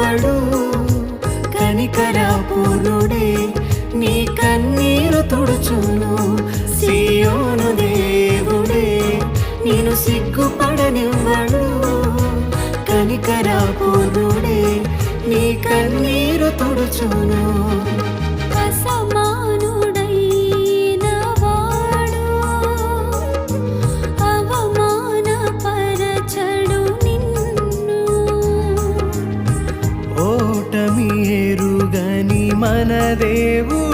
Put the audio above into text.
పడనివ్వడు. కనికరపూర్ణుడే నీ కన్నీరు తుడుచును. సియోను దేవుడే నేను సిగ్గుపడనివ్వడు. కనికరపూర్ణుడే నీ కన్నీరు తుడుచును. అసమానుడైన వాడు అవమానపరచడు నిన్ను. ఓటమి ఎరుగని మన దేవుడు